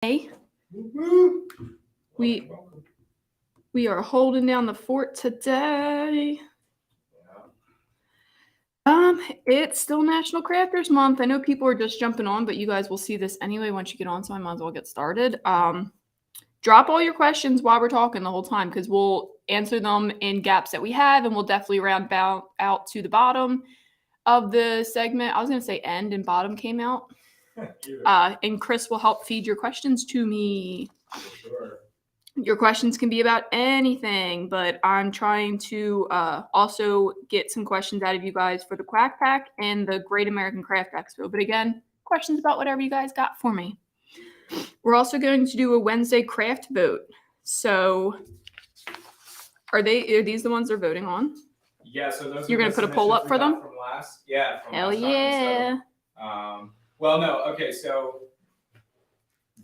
Hey, we are holding down the fort today. It's still National Crafters Month. I know people are just jumping on, but you guys will see this anyway once you get on, so I might as well get started. Drop all your questions while we're talking the whole time because we'll answer them in gaps that we have, and we'll definitely round out to the bottom of the segment. I was going to say end and bottom came out. And Chris will help feed your questions to me. Sure. Your questions can be about anything, but I'm trying to also get some questions out of you guys for the Quack Pack and the Great American Craft Expo. But again, questions about whatever you guys got for me. We're also going to do a Wednesday craft vote. So are these the ones they're voting on? Yeah, so those You're going to put a poll up for them? From last? Yeah, from Hell last yeah. time. So, well, no, okay, so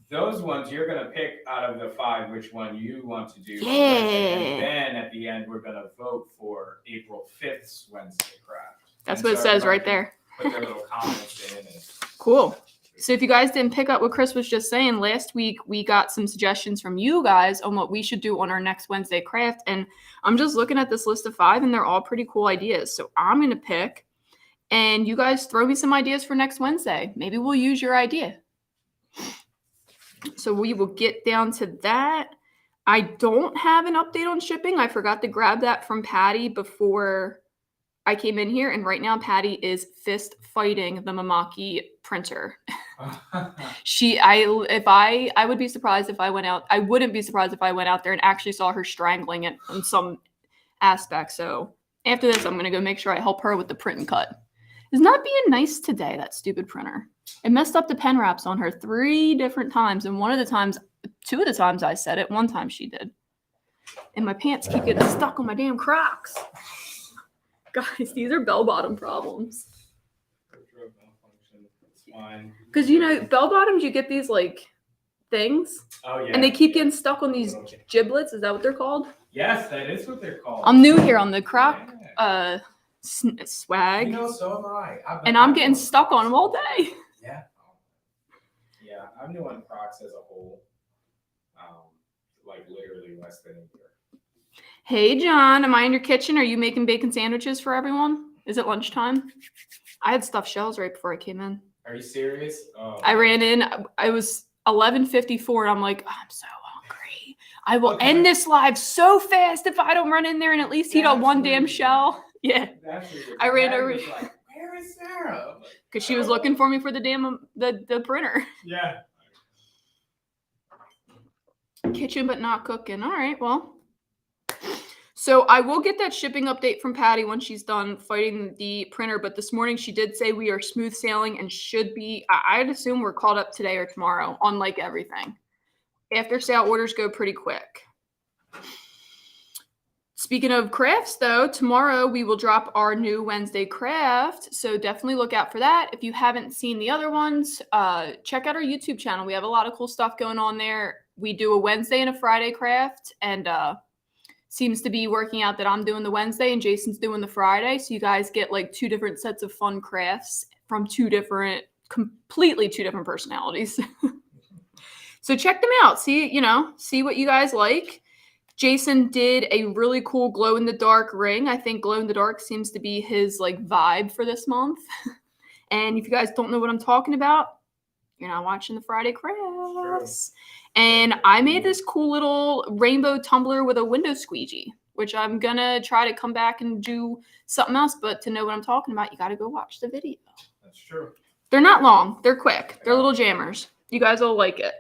those ones you're going to pick out of the 5 which one you want to do. Yeah. And then at the end, we're going to vote for April 5th's Wednesday craft. That's what it says right there. Put their little comments in. Cool. So if you guys didn't pick up what Chris was just saying, last week we got some suggestions from you guys on what we should do on our next Wednesday craft. And I'm just looking at this list of 5 and they're all pretty cool ideas. So I'm going to pick and you guys throw me some ideas for next Wednesday. Maybe we'll use your idea. So we will get down to that. I don't have an update on shipping. I forgot to grab that from Patty before I came in here. And right now Patty is fist fighting the Mamaki printer. I would be surprised if I went out. I wouldn't be surprised if I went out there and actually saw her strangling it in some aspect. So after this, I'm going to go make sure I help her with the print and cut. It's not being nice today, that stupid printer. It messed up the pen wraps on her 3 different times. And 2 of the times I said it, 1 time she did. And my pants keep getting stuck on my damn Crocs. Guys, these are bell-bottom problems. Because, bell-bottoms, you get these, things. Oh, yeah. And they keep getting stuck on these giblets. Is that what they're called? Yes, that is what they're called. I'm new here on the Croc swag. So am I. And I'm getting stuck on them all day. Yeah. Yeah, I'm new on Crocs as a whole. Literally less than a year. Hey, John, am I in your kitchen? Are you making bacon sandwiches for everyone? Is it lunchtime? I had stuffed shells right before I came in. Are you serious? Oh, I ran in. I was 11:54, and I'm like, oh, I'm so hungry. I will end this live so fast if I don't run in there and at least eat on 1 damn shell. Yeah. I ran over. Like, where is Sarah? Because she was looking for me for the damn the printer. Yeah. Kitchen but not cooking. All right, well. So I will get that shipping update from Patty when she's done fighting the printer. But this morning she did say we are smooth sailing and should be. I'd assume we're caught up today or tomorrow on everything. After sale orders go pretty quick. Speaking of crafts, though, tomorrow we will drop our new Wednesday craft. So definitely look out for that. If you haven't seen the other ones, check out our YouTube channel. We have a lot of cool stuff going on there. We do a Wednesday and a Friday craft, and seems to be working out that I'm doing the Wednesday and Jason's doing the Friday. So you guys get 2 different sets of fun crafts from completely 2 different personalities. So check them out. See what you guys like. Jason did a really cool glow-in-the-dark ring. I think glow-in-the-dark seems to be his vibe for this month. And if you guys don't know what I'm talking about, you're not watching the Friday crafts. And I made this cool little rainbow tumbler with a window squeegee, which I'm going to try to come back and do something else. But to know what I'm talking about, you got to go watch the video. That's true. They're not long. They're quick. They're little jammers. You guys will like it.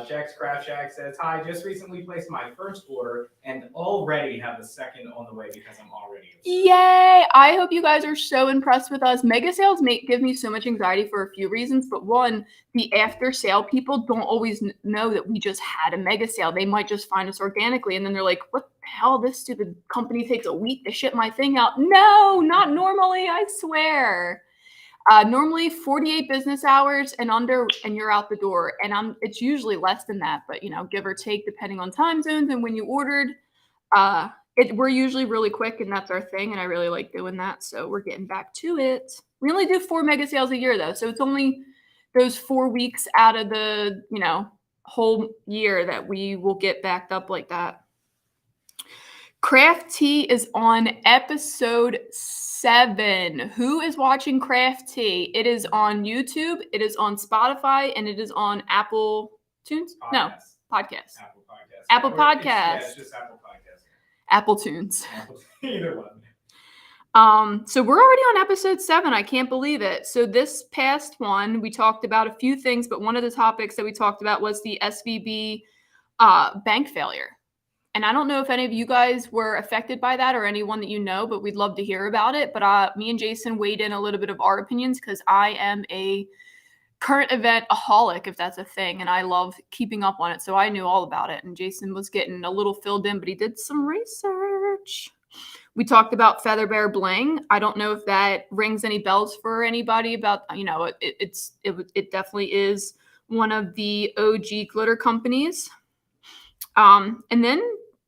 Jack's Craft Shack says, hi, just recently placed my first order and already have the second on the way because I'm already obsessed. Yay! I hope you guys are so impressed with us. Mega sales give me so much anxiety for a few reasons, but one, the after sale people don't always know that we just had a mega sale. They might just find us organically and then they're like, what the hell? This stupid company takes a week to ship my thing out. No, not normally, I swear. Normally 48 business hours and under, and you're out the door. And it's usually less than that, but give or take depending on time zones and when you ordered. We're usually really quick, and that's our thing, and I really like doing that. So we're getting back to it. We only do 4 mega sales a year though, so it's only those 4 weeks out of the, whole year that we will get backed up like that. Craft Tea is on episode 7. Who is watching Craft Tea? It is on YouTube, it is on Spotify, and it is on Apple Tunes? No, Podcast. Apple Podcast. Yeah, it's just Apple Podcast. Apple Tunes. Either one. So we're already on episode 7. I can't believe it. So this past one, we talked about a few things, but one of the topics that we talked about was the SVB bank failure. And I don't know if any of you guys were affected by that or anyone that you know, but we'd love to hear about it. But me and Jason weighed in a little bit of our opinions because I am a current event-aholic, if that's a thing, and I love keeping up on it. So I knew all about it, and Jason was getting a little filled in, but he did some research. We talked about Feather Bear Bling. I don't know if that rings any bells for anybody about, it definitely is one of the OG glitter companies. And then,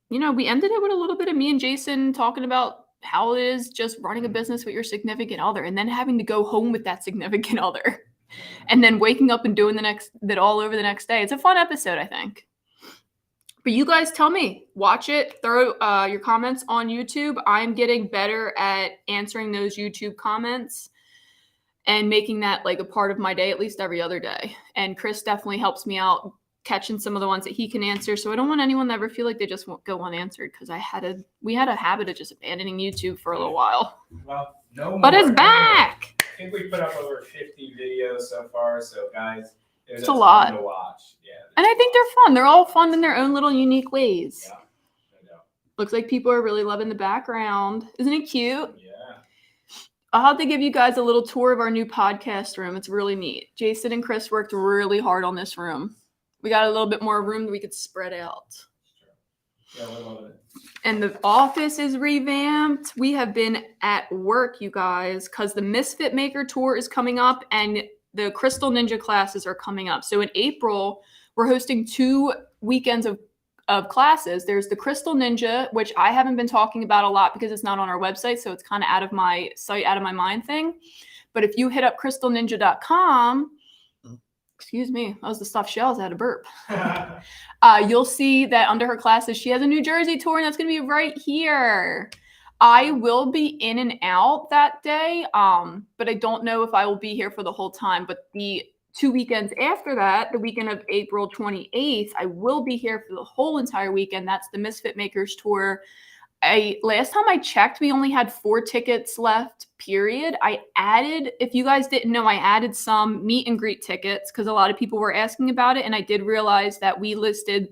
we ended it with a little bit of me and Jason talking about how it is just running a business with your significant other and then having to go home with that significant other and then waking up and doing that all over the next day. It's a fun episode, I think. But you guys tell me, watch it, throw your comments on YouTube. I'm getting better at answering those YouTube comments and making that like a part of my day, at least every other day. And Chris definitely helps me out catching some of the ones that he can answer. So I don't want anyone to ever feel like they just won't go unanswered because we had a habit of just abandoning YouTube for a little while. Well, no more. But it's back. I think we put up over 50 videos so far. So guys, it's a lot to watch. Yeah, and I think they're fun. They're all fun in their own little unique ways. Yeah, I know. Looks like people are really loving the background. Isn't it cute? Yeah. I'll have to give you guys a little tour of our new podcast room. It's really neat. Jason and Chris worked really hard on this room. We got a little bit more room that we could spread out. Yeah, I love it. And the office is revamped. We have been at work, you guys, because the Misfit Maker tour is coming up and the Crystal Ninja classes are coming up. So in April, we're hosting 2 weekends of classes. There's the Crystal Ninja, which I haven't been talking about a lot because it's not on our website. So it's kind of out of my sight, out of my mind thing. But if you hit up crystalninja.com, excuse me, that was the stuffed shells. I had a burp. You'll see that under her classes, she has a New Jersey tour, and that's going to be right here. I will be in and out that day, but I don't know if I will be here for the whole time. But the 2 weekends after that, the weekend of April 28th, I will be here for the whole entire weekend. That's the Misfit Makers tour. Last time I checked, we only had 4 tickets left, period. I added, if you guys didn't know, I added some meet and greet tickets because a lot of people were asking about it. And I did realize that we listed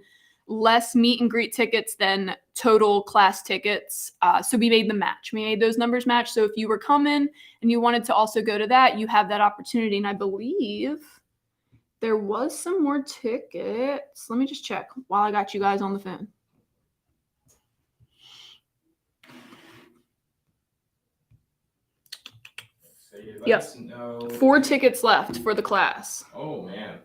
less meet and greet tickets than total class tickets. So we made them match. We made those numbers match. So if you were coming and you wanted to also go to that, you have that opportunity. And I believe there was some more tickets. Let me just check while I got you guys on the phone. Yep. 4 tickets left for the class. Oh man,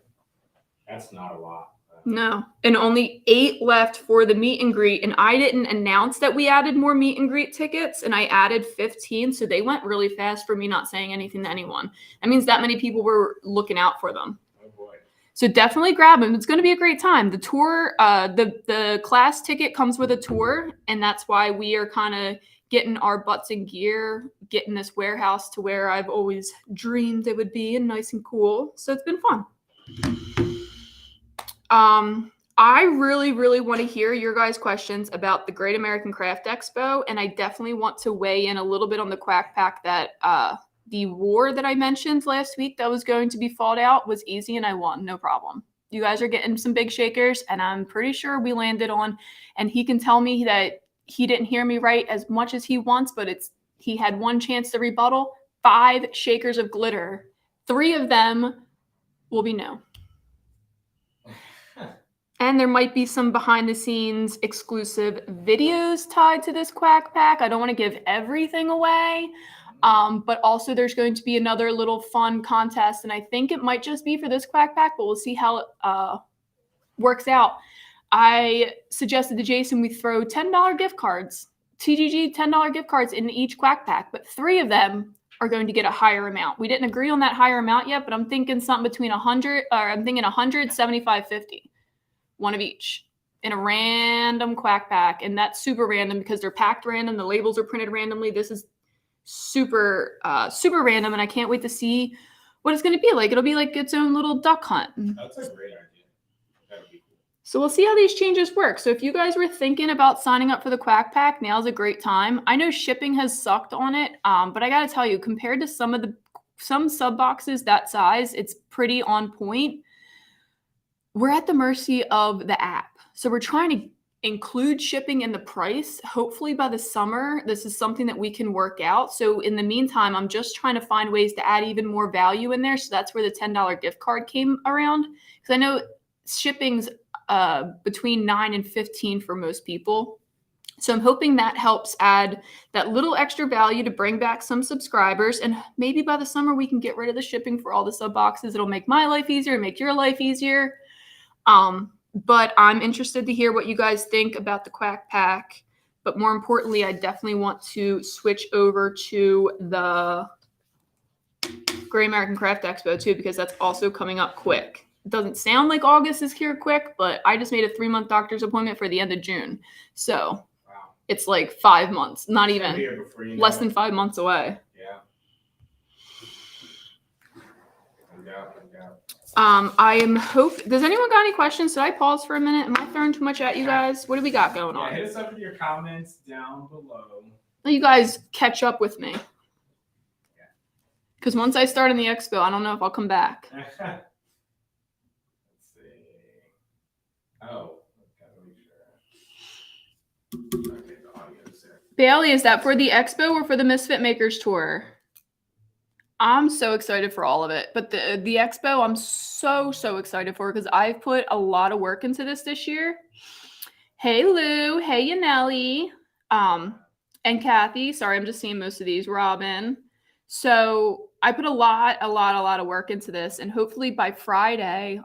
that's not a lot. No, and only 8 left for the meet and greet. And I didn't announce that we added more meet and greet tickets, and I added 15. So they went really fast for me not saying anything to anyone. That means that many people were looking out for them. Oh boy. So definitely grab them. It's going to be a great time. The tour, the class ticket comes with a tour, and that's why we are kind of getting our butts in gear, getting this warehouse to where I've always dreamed it would be and nice and cool. So it's been fun. I really, really want to hear your guys' questions about the Great American Craft Expo, and I definitely want to weigh in a little bit on the Quack Pack that the war that I mentioned last week that was going to be fought out was easy, and I won, no problem. You guys are getting some big shakers, and I'm pretty sure we landed on, and he can tell me that he didn't hear me right as much as he wants, but he had one chance to rebuttal. 5 shakers of glitter. 3 of them will be no. And there might be some behind the scenes exclusive videos tied to this Quack Pack. I don't want to give everything away. But also there's going to be another little fun contest. And I think it might just be for this Quack Pack, but we'll see how it works out. I suggested to Jason we throw $10 gift cards, TGG $10 gift cards in each Quack Pack, but 3 of them are going to get a higher amount. We didn't agree on that higher amount yet, but I'm thinking something between 100, or I'm thinking 100, 75, 50. One of each in a random quack pack. And that's super random because they're packed random. The labels are printed randomly. This is super, super random. And I can't wait to see what it's going to be like. It'll be like its own little duck hunt. That's a great idea. That would be cool. So we'll see how these changes work. So if you guys were thinking about signing up for the Quack Pack, now's a great time. I know shipping has sucked on it, but I got to tell you, compared to some sub boxes that size, it's pretty on point. We're at the mercy of the app. So we're trying to include shipping in the price. Hopefully by the summer, this is something that we can work out. So in the meantime, I'm just trying to find ways to add even more value in there. So that's where the $10 gift card came around. Because I know shipping's between 9 and 15 for most people. So I'm hoping that helps add that little extra value to bring back some subscribers. And maybe by the summer, we can get rid of the shipping for all the sub boxes. It'll make my life easier, make your life easier. But I'm interested to hear what you guys think about the Quack Pack. But more importantly, I definitely want to switch over to the Great American Craft Expo too, because that's also coming up quick. It doesn't sound like August is here quick, but I just made a 3-month doctor's appointment for the end of June. So Wow. it's like 5 months, not It's gonna even be here before you know less it. than 5 months away. Yeah. No doubt. Does anyone got any questions? Did I pause for a minute? Am I throwing too much at you guys? What do we got going Yeah, on? hit us up with your comments down below. You guys catch up with me. Because once I start in the expo, I don't know if I'll come back. Let's see. Oh, gotta make sure. Okay, the audio's there. Bailey, is that for the expo or for the Misfit Makers tour? I'm so excited for all of it. But the expo, I'm so excited for because I've put a lot of work into this year. Hey, Lou. Hey, Yanelli. And Kathy. Sorry, I'm just seeing most of these. Robin. So I put a lot of work into this. And hopefully by Friday,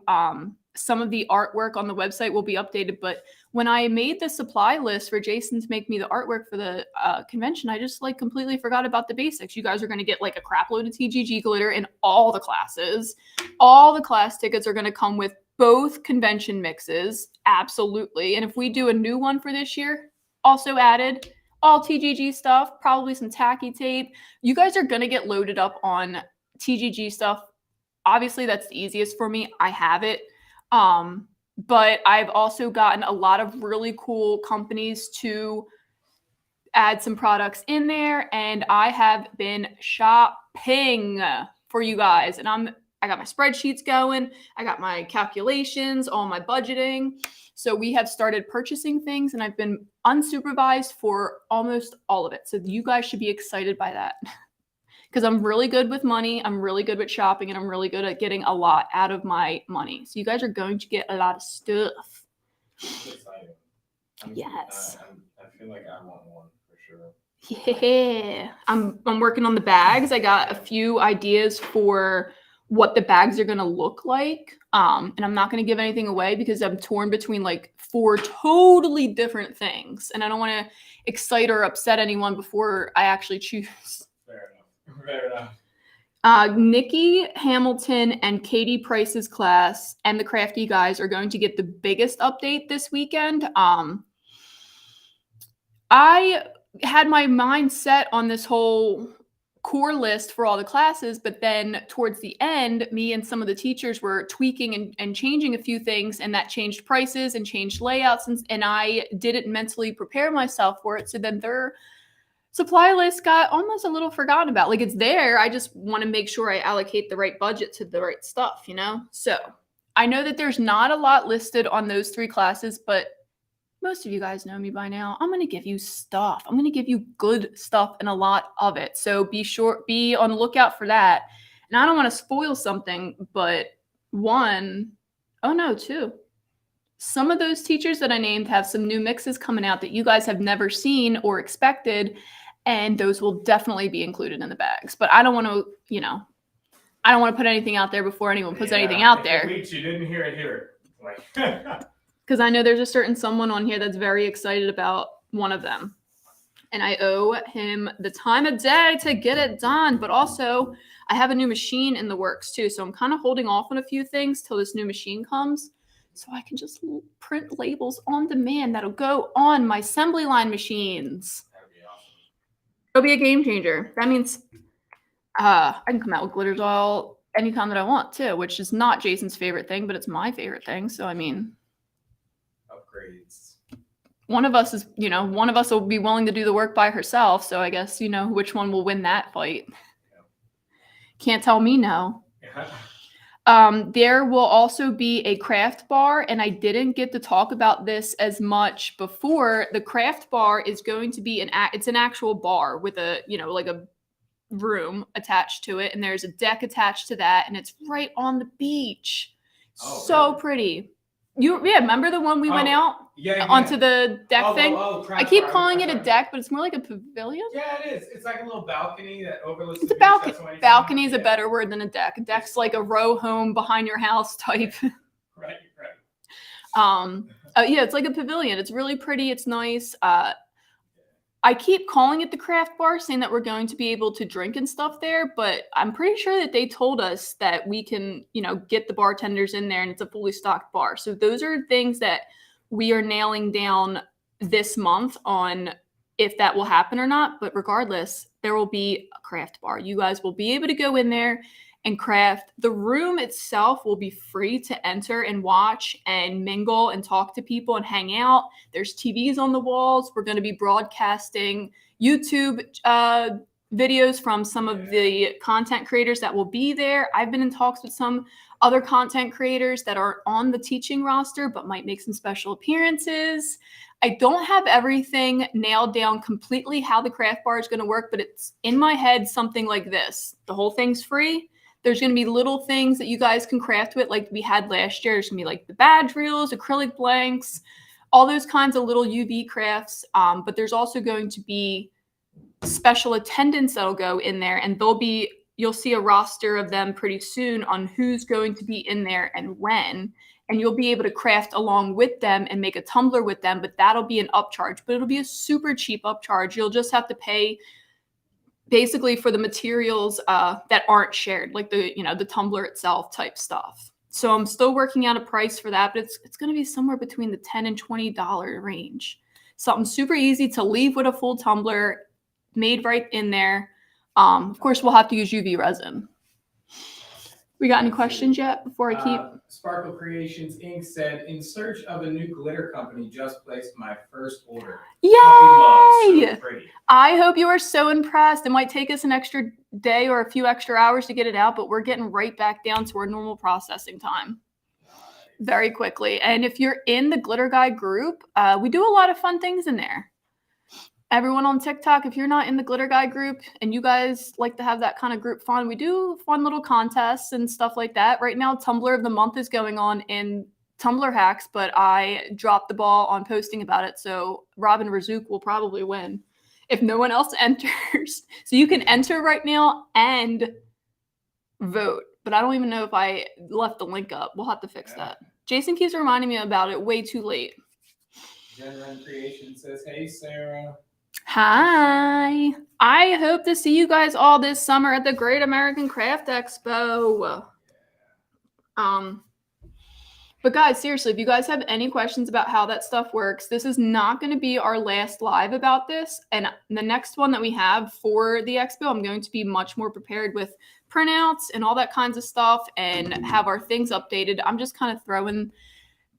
some of the artwork on the website will be updated. But when I made the supply list for Jason to make me the artwork for the convention, I just like completely forgot about the basics. You guys are going to get like a crap load of TGG glitter in all the classes. All the class tickets are going to come with both convention mixes. Absolutely. And if we do a new one for this year, also added all TGG stuff, probably some tacky tape. You guys are going to get loaded up on TGG stuff. Obviously, that's the easiest for me. I have it. But I've also gotten a lot of really cool companies to add some products in there, and I have been shopping for you guys. And I got my spreadsheets going, I got my calculations, all my budgeting. So we have started purchasing things, and I've been unsupervised for almost all of it. So you guys should be excited by that. Because I'm really good with money, I'm really good with shopping, and I'm really good at getting a lot out of my money. So you guys are going to get a lot of stuff. That's exciting. Yes. I feel like I want one for sure. Yeah. I'm working on the bags. I got a few ideas for what the bags are going to look like. And I'm not going to give anything away because I'm torn between like 4 totally different things. And I don't want to excite or upset anyone before I actually choose. Fair enough. Nikki Hamilton and Katie Price's class and the Crafty guys are going to get the biggest update this weekend. I had my mind set on this whole core list for all the classes, but then towards the end, me and some of the teachers were tweaking and changing a few things, and that changed prices and changed layouts, and I didn't mentally prepare myself for it. So then their supply list got almost a little forgotten about. Like, it's there. I just want to make sure I allocate the right budget to the right stuff, you know? So I know that there's not a lot listed on those 3 classes, but most of you guys know me by now. I'm going to give you stuff. I'm going to give you good stuff and a lot of it. So be on the lookout for that. And I don't want to spoil something, but 2. Some of those teachers that I named have some new mixes coming out that you guys have never seen or expected. And those will definitely be included in the bags. But I don't want to, I don't want to put anything out there before anyone puts anything out there. You didn't hear it here. Because I know there's a certain someone on here that's very excited about one of them. and I owe him the time of day to get it done. But also, I have a new machine in the works too, so I'm kind of holding off on a few things till this new machine comes, so I can just print labels on demand that'll go on my assembly line machines. That'd be awesome. It'll be a game changer. That means I can come out with glitter doll anytime that I want too, which is not Jason's favorite thing, but it's my favorite thing. So I mean, Upgrades. one of us will be willing to do the work by herself. So I guess which one will win that fight. Can't tell me no. There will also be a craft bar, and I didn't get to talk about this as much before. The craft bar is going to be it's an actual bar with a like a room attached to it, and there's a deck attached to that, and it's right on the beach. So really? Pretty. Remember the one we went out onto the deck thing? I keep calling it a deck, but it's more like a pavilion. Yeah, it is. It's like a little balcony that overlooks. It's a balcony. Balcony is a better word than a deck. A deck's like a row home behind your house type. Right. Yeah, it's like a pavilion. It's really pretty. It's nice. I keep calling it the craft bar, saying that we're going to be able to drink and stuff there, but I'm pretty sure that they told us that we can, get the bartenders in there and it's a fully stocked bar. So those are things that we are nailing down this month on if that will happen or not. But regardless, there will be a craft bar. You guys will be able to go in there and craft. The room itself will be free to enter and watch and mingle and talk to people and hang out. There's TVs on the walls. We're going to be broadcasting YouTube videos from some of the content creators that will be there. I've been in talks with some other content creators that are on the teaching roster but might make some special appearances. I don't have everything nailed down completely how the craft bar is going to work, but it's in my head something like this. The whole thing's free. There's going to be little things that you guys can craft with like we had last year. There's going to be like the badge reels, acrylic blanks, all those kinds of little UV crafts. But there's also going to be special attendants that'll go in there, and you'll see a roster of them pretty soon on who's going to be in there and when. And you'll be able to craft along with them and make a tumbler with them, but that'll be an upcharge. But it'll be a super cheap upcharge. You'll just have to pay basically for the materials that aren't shared, like the tumbler itself type stuff. So I'm still working out a price for that, but it's going to be somewhere between the $10 and $20 range. Something super easy to leave with a full tumbler made right in there. Of course, we'll have to use UV resin. We got any questions yet before I keep? Sparkle Creations Inc. said, in search of a new glitter company, just placed my first order. Yay! So pretty. I hope you are so impressed. It might take us an extra day or a few extra hours to get it out, but we're getting right back down to our normal processing time very quickly. And if you're in the Glitter Guy group, we do a lot of fun things in there. Everyone on TikTok, if you're not in the Glitter Guy group and you guys like to have that kind of group fun, we do fun little contests and stuff like that. Right now, Tumblr of the Month is going on in Tumblr Hacks, but I dropped the ball on posting about it. So Robin Razook will probably win if no one else enters. So you can enter right now and vote, but I don't even know if I left the link up. We'll have to fix that. Jason keeps reminding me about it way too late. Jen Ren Creation says, hey, Sarah. Hi. I hope to see you guys all this summer at the Great American Craft Expo. But guys, seriously, if you guys have any questions about how that stuff works, this is not going to be our last live about this. And the next one that we have for the expo, I'm going to be much more prepared with printouts and all that kinds of stuff and have our things updated. I'm just kind of throwing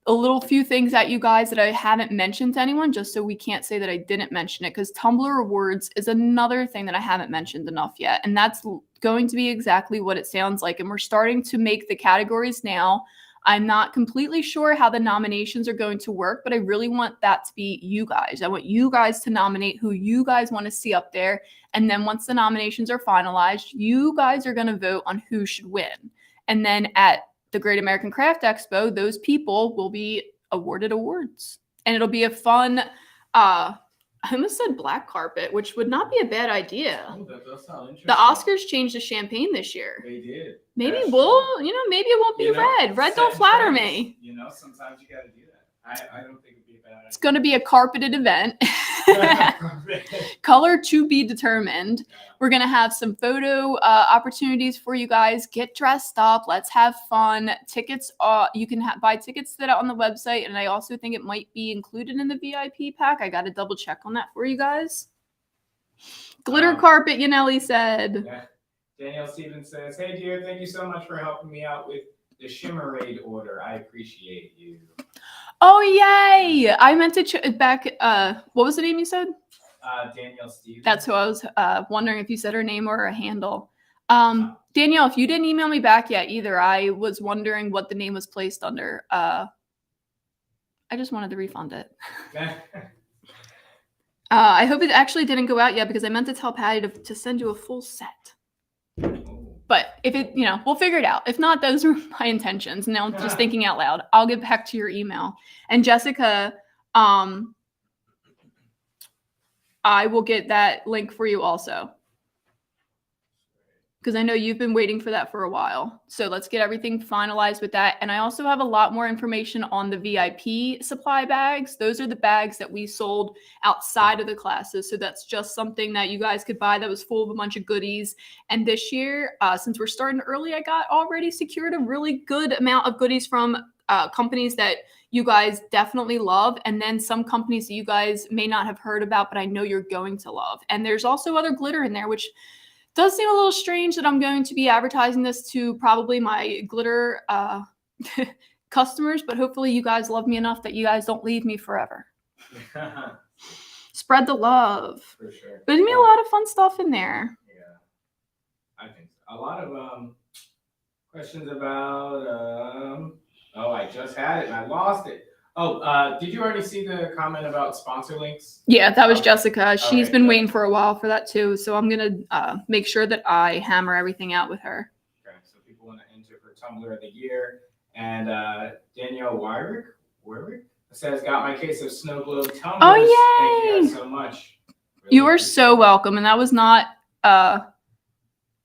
a little few things at you guys that I haven't mentioned to anyone, just so we can't say that I didn't mention it, because Tumblr Rewards is another thing that I haven't mentioned enough yet. And that's going to be exactly what it sounds like. And we're starting to make the categories now. I'm not completely sure how the nominations are going to work, but I really want that to be you guys. I want you guys to nominate who you guys want to see up there. And then once the nominations are finalized, you guys are going to vote on who should win. And then at the Great American Craft Expo, those people will be awarded awards. And it'll be a fun, I almost said black carpet, which would not be a bad idea. Oh, that does sound interesting. The Oscars changed the champagne this year. They did. Maybe maybe it won't be red. Red don't flatter me. Sometimes you got to do that. I don't think it'd be a bad It's going to be a carpeted event. idea. Color to be determined. We're going to have some photo opportunities for you guys. Get dressed up. Let's have fun. Tickets, you can buy tickets that are on the website, and I also think it might be included in the VIP pack. I got to double check on that for you guys. Glitter carpet, Yanelli said. Yeah. Danielle Stevens says, "Hey dear, thank you so much for helping me out with the Shimmerade order. I appreciate you." Oh, yay! I meant to back, what was the name you said? Danielle Stevens. That's who I was wondering if you said her name or a handle. Danielle, if you didn't email me back yet either, I was wondering what the name was placed under. I just wanted to refund it. I hope it actually didn't go out yet because I meant to tell Patty to send you a full set. But if it, we'll figure it out. If not, those are my intentions. Now I'm just thinking out loud. I'll get back to your email. And Jessica, I will get that link for you also. Because I know you've been waiting for that for a while. So let's get everything finalized with that. And I also have a lot more information on the VIP supply bags. Those are the bags that we sold outside of the classes. So that's just something that you guys could buy that was full of a bunch of goodies. And this year, since we're starting early, I got already secured a really good amount of goodies from companies that you guys definitely love. And then some companies that you guys may not have heard about, but I know you're going to love. And there's also other glitter in there, which does seem a little strange that I'm going to be advertising this to probably my glitter customers, but hopefully you guys love me enough that you guys don't leave me forever. Spread the love. For sure. There's gonna be a lot of fun stuff in there. Yeah, I think so. A lot of questions about. Oh, I just had it and I lost it. Oh, did you already see the comment about sponsor links? Yeah, that was Jessica. She's Okay, been good. waiting for a while for that too. So I'm going to make sure that I hammer everything out with her. Okay, so people want to enter for Tumblr of the Year. And Danielle Warwick says, "Got my case of snow globe tumblers." Oh, yay! Thank you guys so much. Really You are appreciate so it. welcome. And that was not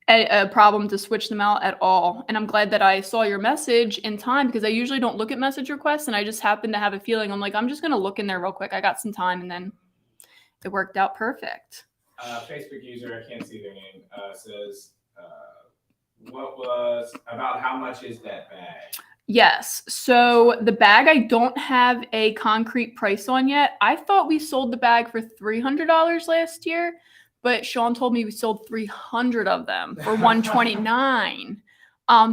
a problem to switch them out at all. And I'm glad that I saw your message in time because I usually don't look at message requests. And I just happened to have a feeling. I'm like, I'm just going to look in there real quick. I got some time. And then it worked out perfect. Facebook user, I can't see their name, says, "What was about how much is that bag?" Yes. So the bag, I don't have a concrete price on yet. I thought we sold the bag for $300 last year, but Sean told me we sold 300 of them for $129.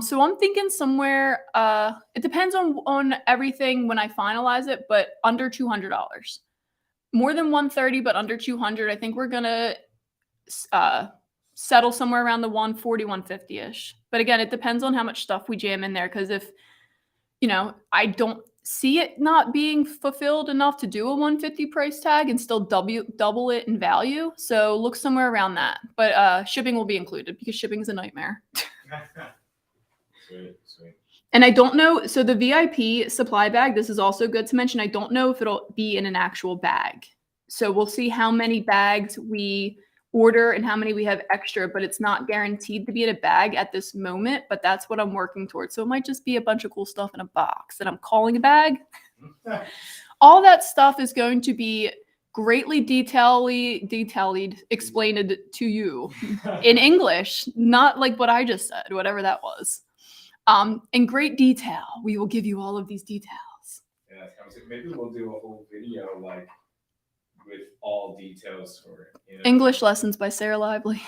So I'm thinking somewhere, it depends on everything when I finalize it, but under $200. More than 130, but under 200. I think we're going to settle somewhere around the 140, 150-ish. But again, it depends on how much stuff we jam in there. Because if, I don't see it not being fulfilled enough to do a 150 price tag and still double it in value. So look somewhere around that. But shipping will be included because shipping is a nightmare. Sweet. And I don't know. So the VIP supply bag, this is also good to mention. I don't know if it'll be in an actual bag. So we'll see how many bags we order and how many we have extra, but it's not guaranteed to be in a bag at this moment, but that's what I'm working towards. So it might just be a bunch of cool stuff in a box that I'm calling a bag. All that stuff is going to be greatly detailed explained to you in English, not like what I just said, whatever that was. In great detail, we will give you all of these details. Yeah, maybe we'll do a whole video like with all details for it. English lessons by Sarah Lively.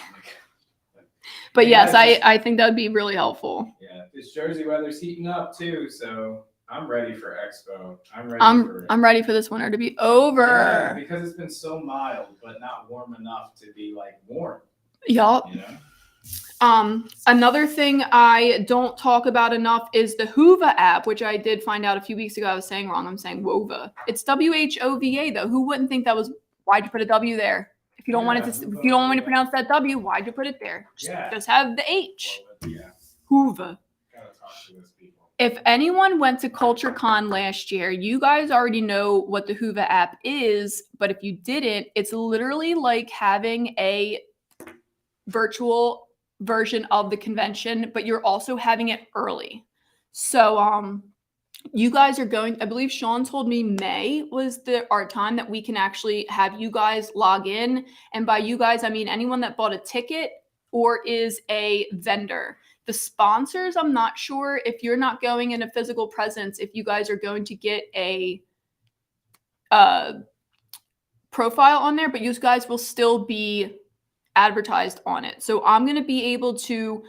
But yes, I think that would be really helpful. Yeah, this Jersey weather's heating up too, so I'm ready for Expo. I'm ready for this winter to be over. Yeah, because it's been so mild, but not warm enough to be like warm. Yup. Another thing I don't talk about enough is the Whova app, which I did find out a few weeks ago. I was saying wrong. I'm saying Whova. It's WHOVA though. Who wouldn't think that was? Why'd you put a W there? If you don't want it to, if you don't want me to pronounce that W, why'd you put it there? Just have the H. Whova. Gotta talk to those people. If anyone went to CultureCon last year, you guys already know what the Whova app is. But if you didn't, it's literally like having a virtual version of the convention, but you're also having it early. So You guys are going, I believe Sean told me May was our time that we can actually have you guys log in. And by you guys, I mean anyone that bought a ticket or is a vendor. The sponsors, I'm not sure if you're not going in a physical presence, if you guys are going to get a profile on there, but you guys will still be advertised on it. So I'm going to be able to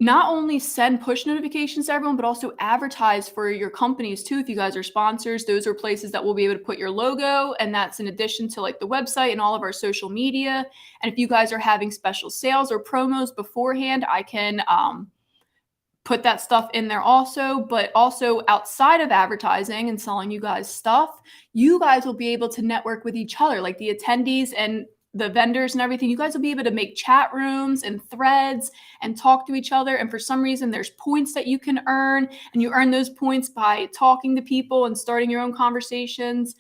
not only send push notifications to everyone, but also advertise for your companies too. If you guys are sponsors, those are places that we'll be able to put your logo. And that's in addition to like the website and all of our social media. And if you guys are having special sales or promos beforehand, I can put that stuff in there also. But also outside of advertising and selling you guys stuff, you guys will be able to network with each other, like the attendees and the vendors and everything. You guys will be able to make chat rooms and threads and talk to each other. And for some reason, there's points that you can earn, and you earn those points by talking to people and starting your own conversations.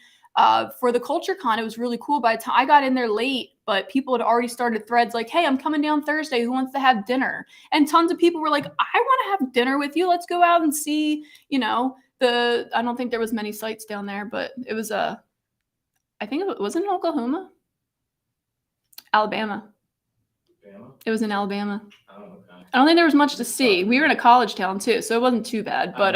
For the CultureCon, it was really cool. By the time I got in there late, but people had already started threads like, hey, I'm coming down Thursday. Who wants to have dinner? And tons of people were like, I want to have dinner with you. Let's go out and see, I don't think there was many sites down there, but it was I think it wasn't in Oklahoma. Alabama. It was in Alabama. Oh, okay. I don't think there was much to see. We were in a college town too, so it wasn't too bad. But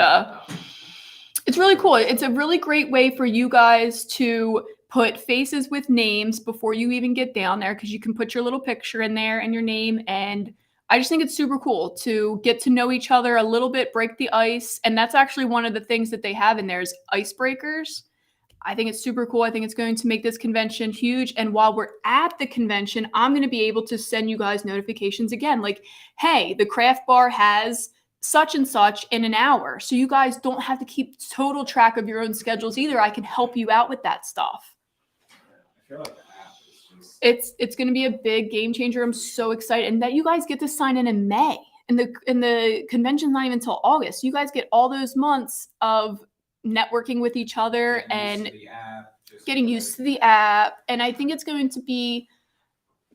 it's really cool. It's a really great way for you guys to put faces with names before you even get down there, because you can put your little picture in there and your name. And I just think it's super cool to get to know each other a little bit, break the ice. And that's actually one of the things that they have in there is icebreakers. I think it's super cool. I think it's going to make this convention huge. And while we're at the convention, I'm going to be able to send you guys notifications again. Like, hey, the craft bar has such and such in an hour. So you guys don't have to keep total track of your own schedules either. I can help you out with that stuff. I feel like the app is just... It's going to be a big game changer. I'm so excited. And that you guys get to sign in May. And the convention's not even until August. You guys get all those months of networking with each other and getting used to the app. And I think it's going to be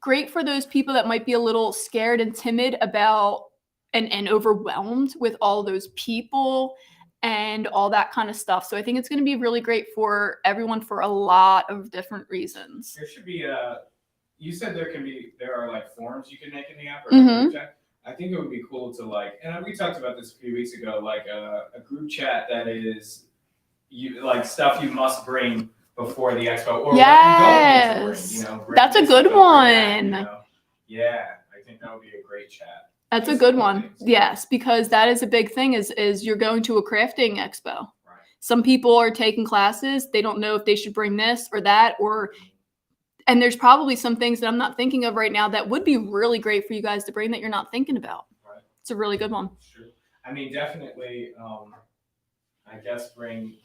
great for those people that might be a little scared and timid about and overwhelmed with all those people and all that kind of stuff. So I think it's going to be really great for everyone for a lot of different reasons. There should be you said there are like forums you can make in the app or Mhm. chat. I think it would be cool to and we talked about this a few weeks ago, like a group chat that is stuff you must bring before the expo, or Yes. what you don't need to bring, That's a good one. Yeah, I think that would be a great chat. That's a good one. Yes, because that is a big thing is you're going to a crafting expo. Right. Some people are taking classes. They don't know if they should bring this or that, and there's probably some things that I'm not thinking of right now that would be really great for you guys to bring that you're not thinking about. Right. It's a really good one. Sure. I mean, definitely, I guess bring,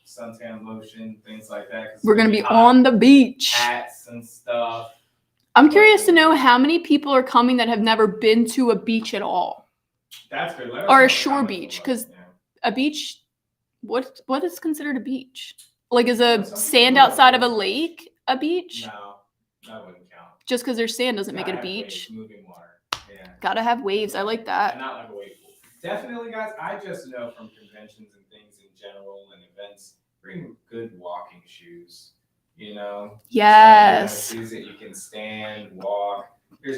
suntan lotion, things like that. We're going to be on the beach. Hats and stuff. I'm curious to know how many people are coming that have never been to a beach at all. That's good. Or a shore beach, because a beach, what is considered a beach? Like, is a sand outside of a lake a beach? No, that wouldn't count. Just because there's sand doesn't make it a beach. Moving water. Yeah. Gotta have waves. I like that. And not like a wave pool. Definitely, guys. I just know from conventions and things in general and events, bring good walking shoes. Yes. Shoes that you can stand, walk.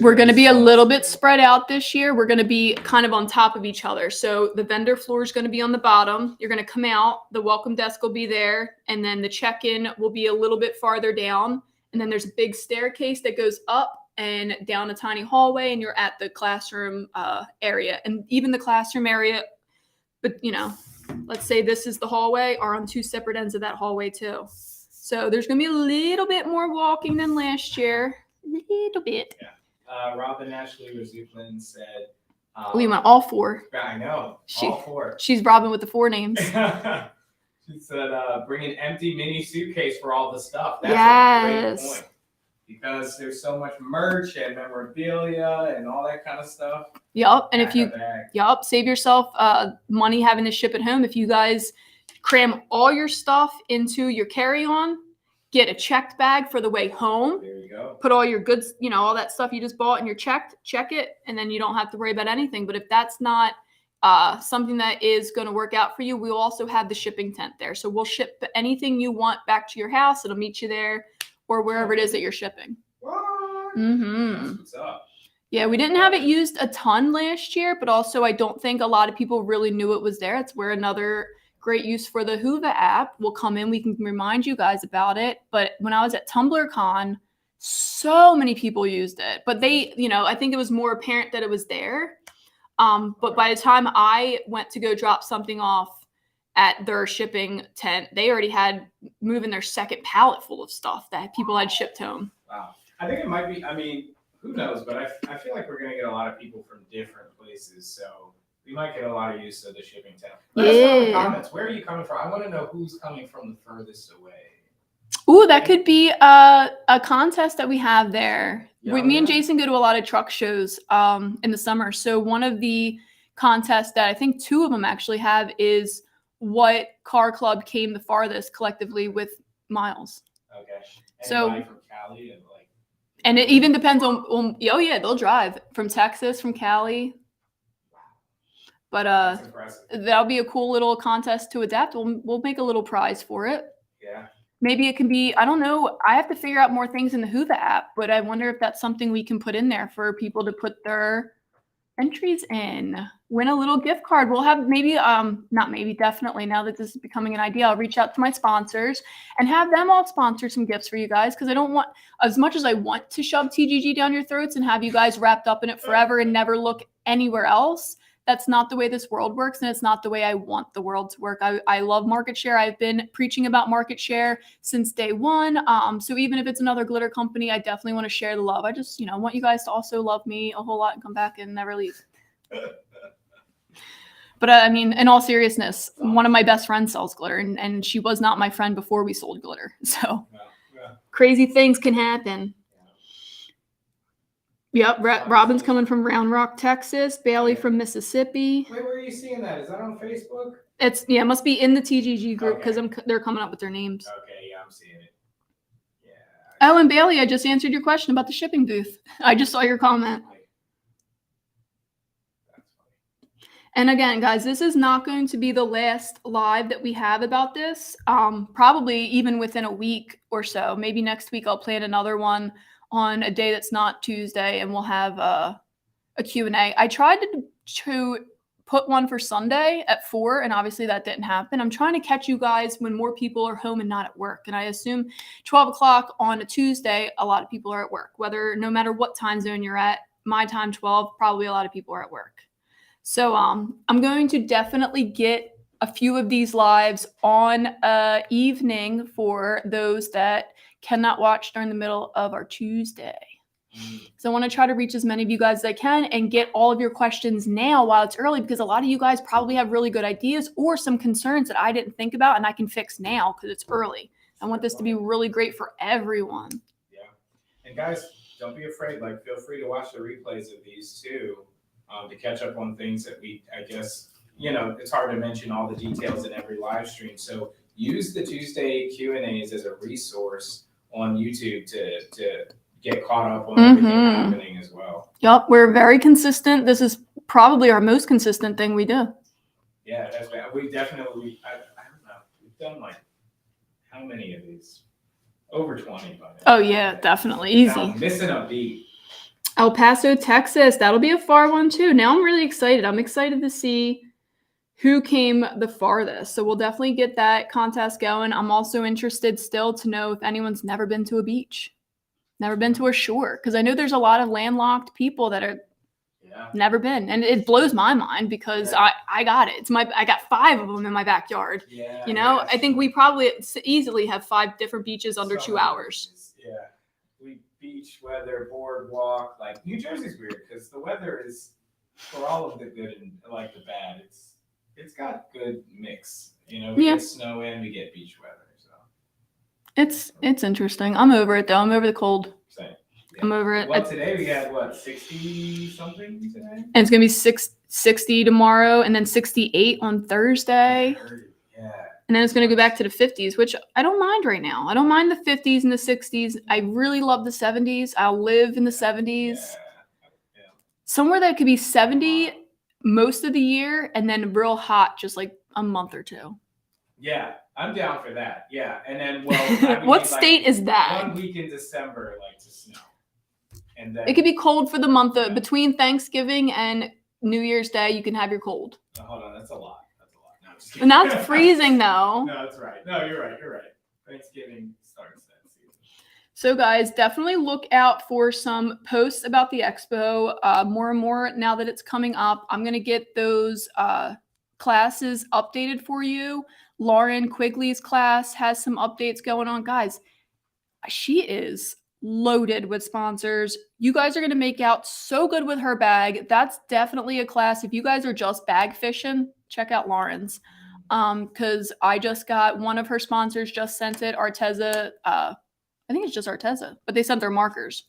We're going to be a little bit spread out this year. We're going to be kind of on top of each other. So the vendor floor is going to be on the bottom. You're going to come out. The welcome desk will be there. And then the check-in will be a little bit farther down. And then there's a big staircase that goes up and down a tiny hallway. And you're at the classroom area. And even the classroom area, but let's say this is the hallway, are on two separate ends of that hallway too. So there's going to be a little bit more walking than last year. A little bit. Yeah. Robin Ashley Razuklin said... we went all four. I know. All four. She's Robin with the four names. She said, bring an empty mini suitcase for all the stuff. That's a great point. Because there's so much merch and memorabilia and all that kind of stuff. Yup. And if you save yourself money having to ship it home. If you guys cram all your stuff into your carry-on, get a checked bag for the way home. There you go. Put all your goods, all that stuff you just bought in your check it, and then you don't have to worry about anything. But if that's not something that is going to work out for you, we will also have the shipping tent there. So we'll ship anything you want back to your house. It'll meet you there or wherever it is that you're shipping. What? Mm-hmm. That's what's up. Yeah, we didn't have it used a ton last year, but also I don't think a lot of people really knew it was there. It's where another great use for the Whova app will come in. We can remind you guys about it. But when I was at TumblrCon, so many people used it. But they, I think it was more apparent that it was there. But by the time I went to go drop something off at their shipping tent, they already had moving their second pallet full of stuff that people had shipped home. Wow. I think it might be, who knows, but I feel like we're going to get a lot of people from different places. So we might get a lot of use of the shipping tent. Let us know in the comments. Where are you coming from? I want to know who's coming from the furthest away. Ooh, that could be a contest that we have there. Yeah, Me and Jason go to a lot of truck shows in the summer. So one of the contests that I think two of them actually have is what car club came the farthest collectively with miles. Okay. Anybody from Cali and it even depends on oh yeah, they'll drive from Texas, from Cali. But That's impressive. That'll be a cool little contest to adapt. We'll make a little prize for it. Yeah. Maybe it can be, I don't know. I have to figure out more things in the Whova app, but I wonder if that's something we can put in there for people to put their entries in. Win a little gift card. We'll have definitely, now that this is becoming an idea, I'll reach out to my sponsors and have them all sponsor some gifts for you guys, because I don't want, as much as I want to shove TGG down your throats and have you guys wrapped up in it forever and never look anywhere else. That's not the way this world works, and it's not the way I want the world to work. I love market share. I've been preaching about market share since day one. So even if it's another glitter company, I definitely want to share the love. I just, want you guys to also love me a whole lot and come back and never leave. But in all seriousness, one of my best friends sells glitter, and she was not my friend before we sold glitter. So crazy things can happen. Yep, Robin's coming from Round Rock, Texas. Bailey from Mississippi. Wait, where are you seeing that? Is that on Facebook? It must be in the TGG group because they're coming up with their names. Okay, yeah, I'm seeing it. Yeah. Oh, and Bailey, I just answered your question about the shipping booth. I just saw your comment. That's funny. And again, guys, this is not going to be the last live that we have about this. Probably even within a week or so. Maybe next week I'll plan another one on a day that's not Tuesday, and we'll have a Q&A. I tried to put one for Sunday at 4, and obviously that didn't happen. I'm trying to catch you guys when more people are home and not at work. And I assume 12 o'clock on a Tuesday, a lot of people are at work. No matter what time zone you're at, my time 12, probably a lot of people are at work. So I'm going to definitely get a few of these lives on evening for those that cannot watch during the middle of our Tuesday. So I want to try to reach as many of you guys as I can and get all of your questions now while it's early, because a lot of you guys probably have really good ideas or some concerns that I didn't think about and I can fix now because it's early. I want this to be really great for everyone. Yeah. And guys, don't be afraid. Feel free to watch the replays of these too, to catch up on things that it's hard to mention all the details in every live stream. So use the Tuesday Q&As as a resource on YouTube to get caught up on everything happening as well. Yep, we're very consistent. This is probably our most consistent thing we do. Yeah, that's bad. We definitely, I don't know, we've done how many of these? Over 20 by now. Oh yeah, definitely. Easy. I'm missing a beat. El Paso, Texas. That'll be a far one too. Now I'm really excited. I'm excited to see who came the farthest. So we'll definitely get that contest going. I'm also interested still to know if anyone's never been to a beach, never been to a shore, because I know there's a lot of landlocked people that are never been, and it blows my mind because I got it. I got 5 of them in my backyard. Yeah, I think we probably easily have 5 different beaches under 2 hours. Yeah, we beach, weather, boardwalk. New Jersey's weird because the weather is, for all of the good and the bad, it's got good mix. We get snow in, we get beach weather. So it's interesting. I'm over it though. I'm over the cold. Same. Yeah. I'm over it. Well, today we had 60 something today, and it's gonna be 60 tomorrow, and then 68 on Thursday. Yeah. And then it's gonna go back to the 50s, which I don't mind right now. I don't mind the 50s and the 60s. I really love the 70s. I'll live in the 70s. Yeah. Somewhere that could be 70 most of the year and then real hot just like a month or two. Yeah, I'm down for that. Yeah, and then I mean, What state is that? 1 week in December, like to snow, and then It could be cold for the month of Yeah. between Thanksgiving and New Year's Day. You can have your cold. Hold on, that's a lot. No, I'm just kidding. And that's freezing though. No, that's right. No, you're right. You're right. Thanksgiving starts that season. So guys, definitely look out for some posts about the expo. More and more now that it's coming up. I'm gonna get those classes updated for you. Lauren Quigley's class has some updates going on. Guys, she is loaded with sponsors. You guys are going to make out so good with her bag. That's definitely a class. If you guys are just bag fishing, check out Lauren's. Because I just got one of her sponsors just sent it, Arteza. I think it's just Arteza, but they sent their markers.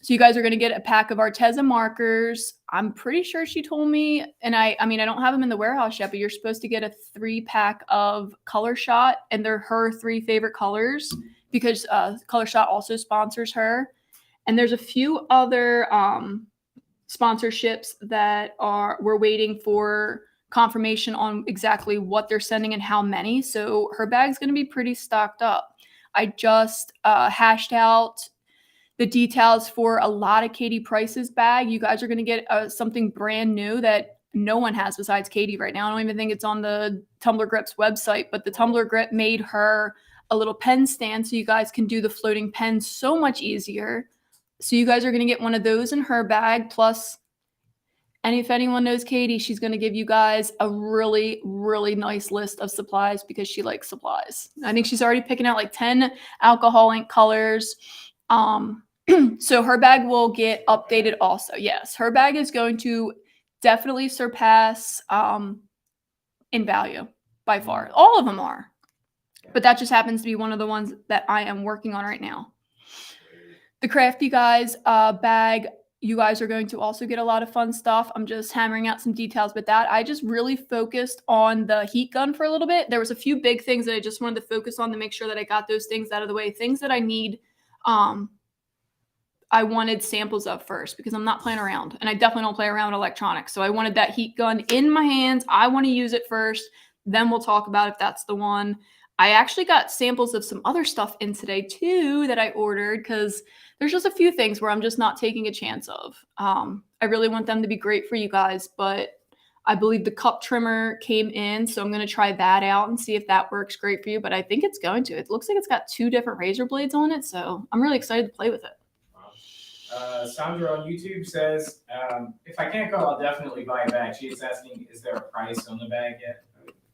So you guys are going to get a pack of Arteza markers. I'm pretty sure she told me, and I mean, I don't have them in the warehouse yet, but you're supposed to get a 3-pack of Color Shot, and they're her 3 favorite colors because Color Shot also sponsors her. And there's a few other sponsorships that we're waiting for confirmation on exactly what they're sending and how many. So her bag's going to be pretty stocked up. I just hashed out the details for a lot of Katie Price's bag. You guys are going to get something brand new that no one has besides Katie right now. I don't even think it's on the Tumbler Grips website, but the Tumbler Grip made her a little pen stand so you guys can do the floating pen so much easier. So you guys are going to get one of those in her bag. Plus, and if anyone knows Katie, she's going to give you guys a really, really nice list of supplies because she likes supplies. I think she's already picking out like 10 alcohol ink colors. So her bag will get updated also. Yes, her bag is going to definitely surpass in value by far. All of them are. But that just happens to be one of the ones that I am working on right now. The Crafty Guys bag, you guys are going to also get a lot of fun stuff. I'm just hammering out some details with that. I just really focused on the heat gun for a little bit. There was a few big things that I just wanted to focus on to make sure that I got those things out of the way. Things that I need, I wanted samples of first because I'm not playing around. And I definitely don't play around with electronics. So I wanted that heat gun in my hands. I want to use it first. Then we'll talk about if that's the one. I actually got samples of some other stuff in today too that I ordered because there's just a few things where I'm just not taking a chance of. I really want them to be great for you guys, but I believe the cup trimmer came in, so I'm going to try that out and see if that works great for you, but I think it's going to. It looks like it's got 2 different razor blades on it, so I'm really excited to play with it. Sandra on YouTube says, if I can't go, I'll definitely buy a bag. She is asking, is there a price on the bag yet?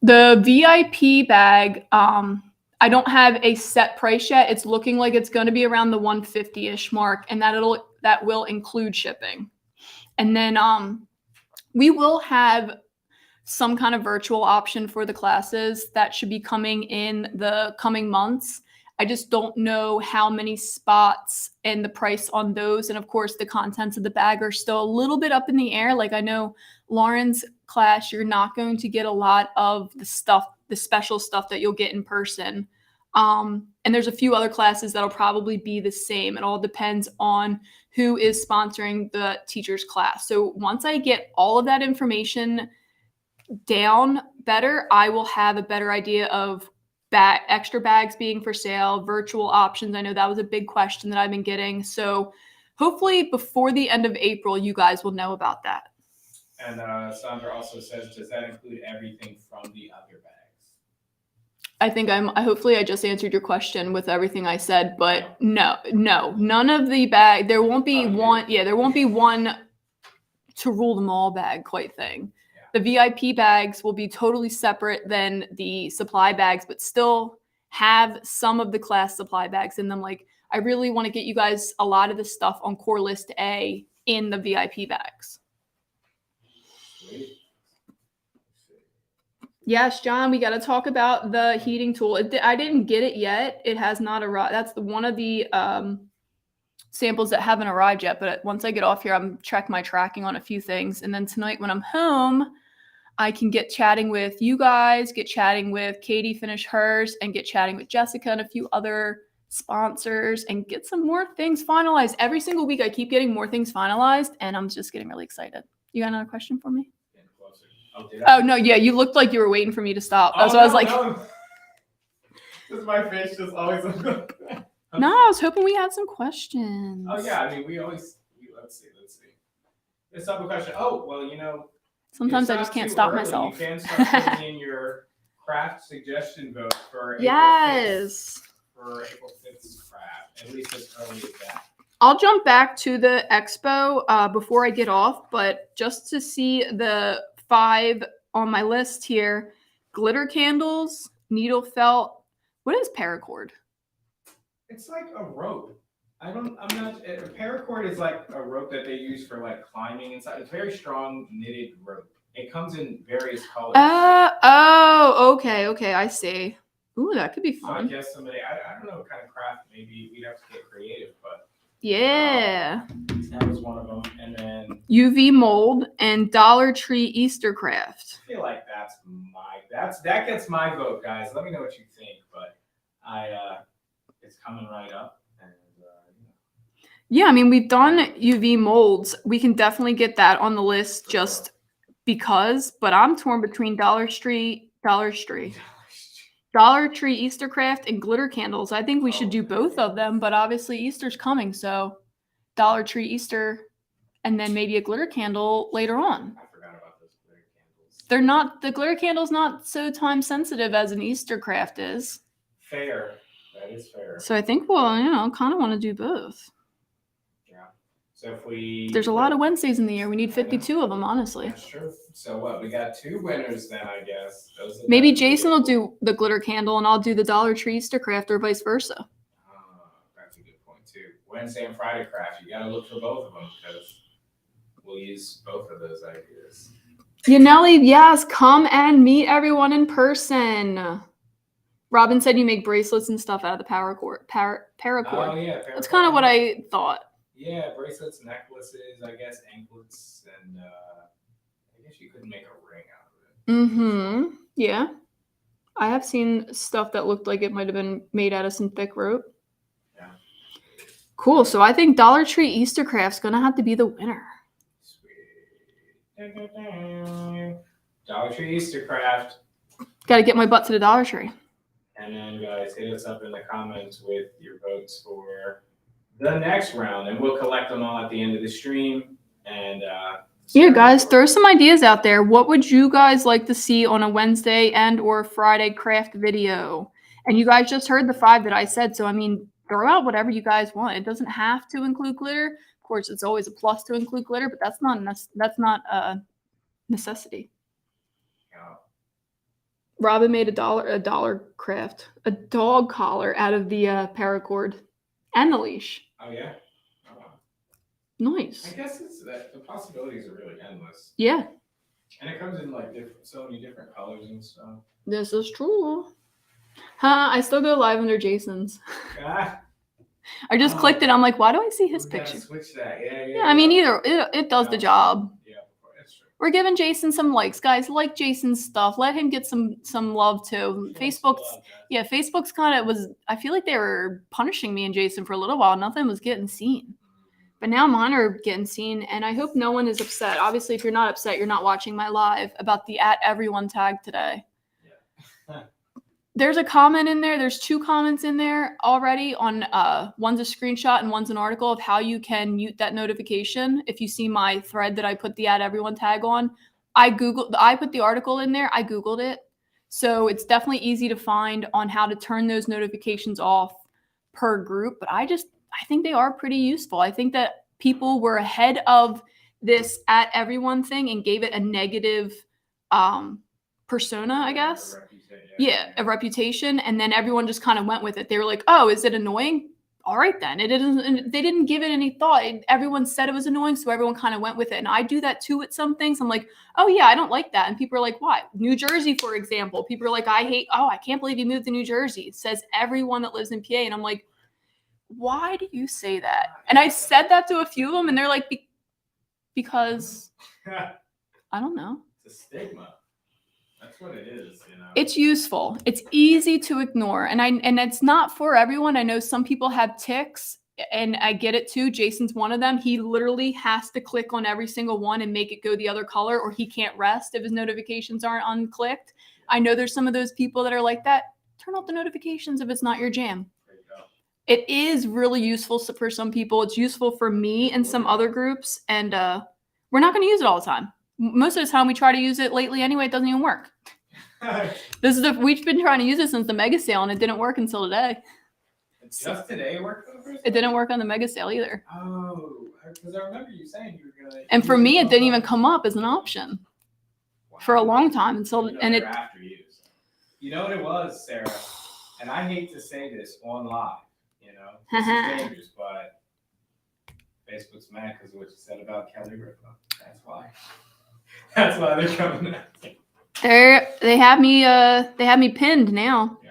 The VIP bag, I don't have a set price yet. It's looking like it's going to be around the 150-ish mark, and that will include shipping. And then we will have some kind of virtual option for the classes that should be coming in the coming months. I just don't know how many spots and the price on those. And of course, the contents of the bag are still a little bit up in the air. Like I know Lauren's class, you're not going to get a lot of the special stuff that you'll get in person. And there's a few other classes that'll probably be the same. It all depends on who is sponsoring the teacher's class. So once I get all of that information down better, I will have a better idea of extra bags being for sale, virtual options. I know that was a big question that I've been getting. So hopefully before the end of April, you guys will know about that. And Sandra also says, does that include everything from the other bags? I think hopefully I just answered your question with everything I said, but no, none of the bag. There won't be one. Yeah, there won't be one to rule them all bag quite thing. The VIP bags will be totally separate than the supply bags, but still have some of the class supply bags in them. Like I really want to get you guys a lot of the stuff on Core List A in the VIP bags. Yes, John, we got to talk about the heating tool. I didn't get it yet. It has not arrived. That's one of the samples that haven't arrived yet. But once I get off here, I'm check my tracking on a few things. And then tonight when I'm home, I can get chatting with you guys, get chatting with Katie, finish hers, and get chatting with Jessica and a few other sponsors and get some more things finalized. Every single week, I keep getting more things finalized, and I'm just getting really excited. You got another question for me? Getting closer. Oh, did I? Oh no, yeah, you looked like you were waiting for me to stop. Oh, So I was no, like, no. Because my face just always. no, I was hoping we had some questions. Oh yeah, I mean let's see. Let's have a question. Oh well, Sometimes it's I not just can't too stop early. myself. You can start putting in your craft suggestion vote for Yes. for April 5th's craft. At least as early as that. I'll jump back to the expo before I get off, but just to see the 5 on my list here: glitter candles, needle felt. What is paracord? It's like a rope. I'm not. A paracord is like a rope that they use for like climbing inside. It's very strong knitted rope. It comes in various colors. Okay, I see. Ooh, that could be So I fun. guess somebody, I don't know what kind of craft. Maybe we'd have to get creative, but Yeah. that was one of them. And then UV mold and Dollar Tree Easter craft. I feel like that gets my vote, guys. Let me know what you think, but it's coming right up. And Yeah, I mean, we've done UV molds. We can definitely get that on the list just because, but I'm torn between Dollar Tree Easter craft and glitter candles. I think we should do both of them, but obviously Easter's coming, so Dollar Tree Easter and then maybe a glitter candle later on. I forgot about those glitter candles. The glitter candle's not so time sensitive as an Easter craft is. Fair. That is fair. So I think we'll, kind of want to do both. Yeah. So if there's a lot of Wednesdays in the year. We need 52 of them, honestly. That's true. So what? We got 2 winners then, I guess. Maybe Jason will do the glitter candle and I'll do the Dollar Tree Easter craft or vice versa. That's a good point too. Wednesday and Friday craft. You got to look for both of them because we'll use both of those ideas. Yanelli, yes, come and meet everyone in person. Robin said you make bracelets and stuff out of the paracord. Oh yeah, that's kind of what I thought. Yeah, bracelets, necklaces, I guess anklets, and I guess you could make a ring out of it. Mm-hmm. Yeah. I have seen stuff that looked like it might have been made out of some thick rope. Yeah. Cool. So I think Dollar Tree Easter craft's gonna have to be the winner. Sweet. Dollar Tree Easter craft. Got to get my butt to the Dollar Tree. And then, guys, hit us up in the comments with your votes for the next round, and we'll collect them all at the end of the stream. And yeah, guys, throw some ideas out there. What would you guys like to see on a Wednesday and or Friday craft video? And you guys just heard the 5 that I said. So, I mean, throw out whatever you guys want. It doesn't have to include glitter. Of course, it's always a plus to include glitter, but that's not a necessity. Yeah. Robin made a dollar craft, a dog collar out of the paracord and the leash. Oh yeah. Nice. I guess it's that the possibilities are really endless. Yeah. And it comes in like so many different colors and stuff. This is true. I still go live under Jason's. I just clicked it. I'm like, why do I see his picture? Switch that. Yeah. Yeah, I mean, it does the job. Yeah, that's true. We're giving Jason some likes, guys. Like Jason's stuff. Let him get some love too. Facebook's kind of was. I feel like they were punishing me and Jason for a little while. Nothing was getting seen, but now mine are getting seen, and I hope no one is upset. Obviously, if you're not upset, you're not watching my live about the @everyone tag today. Yeah. There's a comment in there. There's 2 comments in there already on one's a screenshot and one's an article of how you can mute that notification. If you see my thread that I put the @everyone tag on, I put the article in there. I Googled it. So it's definitely easy to find on how to turn those notifications off per group. But I think they are pretty useful. I think that people were ahead of this @everyone thing and gave it a negative persona, I guess. Yeah, a reputation, and then everyone just kind of went with it. They were like, "Oh, is it annoying? All right, then." They didn't give it any thought. Everyone said it was annoying, so everyone kind of went with it. And I do that too with some things. I'm like, "Oh yeah, I don't like that," and people are like, "Why?" New Jersey, for example, people are like, I can't believe you moved to New Jersey." It says everyone that lives in PA, and I'm like, "Why do you say that?" And I said that to a few of them, and they're like, "Because I don't know." It's a stigma. That's what it is, It's useful. It's easy to ignore. And it's not for everyone. I know some people have tics and I get it too. Jason's one of them. He literally has to click on every single one and make it go the other color, or he can't rest if his notifications aren't unclicked. I know there's some of those people that are like that. Turn off the notifications if it's not your jam. There you go. It is really useful for some people. It's useful for me and some other groups, and we're not going to use it all the time. Most of the time we try to use it lately anyway. It doesn't even work. We've been trying to use it since the mega sale, and it didn't work until today. Just today it worked for the first It time? didn't work on the mega sale either. Oh, because I remember you saying you were gonna. And for use me, it didn't even online. come up as an option Wow. for a long time until, You know and they're it, after you. So. You know what it was, Sarah, and I hate to say this on live. You know, this is dangerous, but Facebook's mad because of what you said about Kelly Ripa. That's why. That's why they're coming at you. they have me pinned now. Yeah.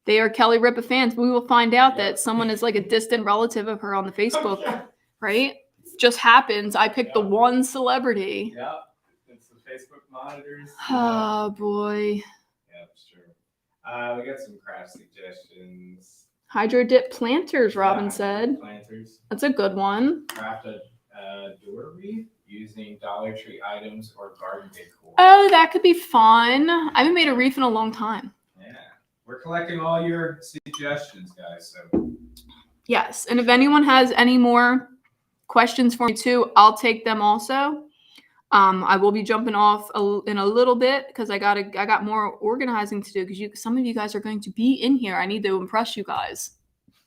They are Kelly Ripa fans. We will find out Yeah. that someone is like a distant relative of her on the Facebook, Yeah. right? Just happens. I picked the Yeah. one celebrity. Yeah. It's the Facebook monitors. Oh boy. Yeah, it's true. We got some craft suggestions. Hydro dip planters, Robin Yeah, said. Planters. That's a good one. Craft a door wreath using Dollar Tree items or garden decor. Oh, that could be fun. I haven't made a wreath in a long time. Yeah. We're collecting all your suggestions, guys. So Yes. And if anyone has any more questions for me too, I'll take them also. I will be jumping off in a little bit because I got more organizing to do because some of you guys are going to be in here. I need to impress you guys.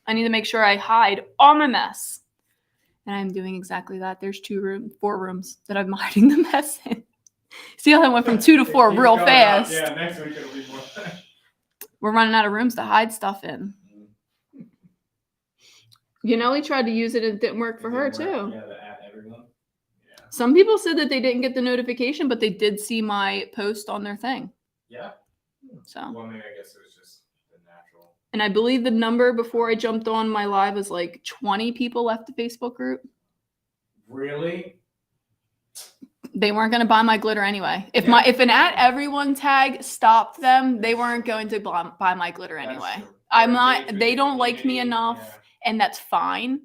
I need to make sure I hide all my mess. And I'm doing exactly that. There's 4 rooms that I'm hiding the mess in. See how that went from 2 to 4 Keep real going fast. up. Yeah, next week it'll be more. We're running out of rooms to hide stuff in. Yaneli tried to use it and it didn't work for her too. Yeah, the at everyone. Yeah. Some people said that they didn't get the notification, but they did see my post on their thing. Yeah. So, Well, maybe I guess it was just the natural. and I believe the number before I jumped on my live was like 20 people left the Facebook group. Really? They weren't going to buy my glitter anyway. If an at everyone tag stopped them, they weren't going to buy my glitter anyway. That's true. I'm Or not. engagement, They don't like me yeah. enough, and that's fine.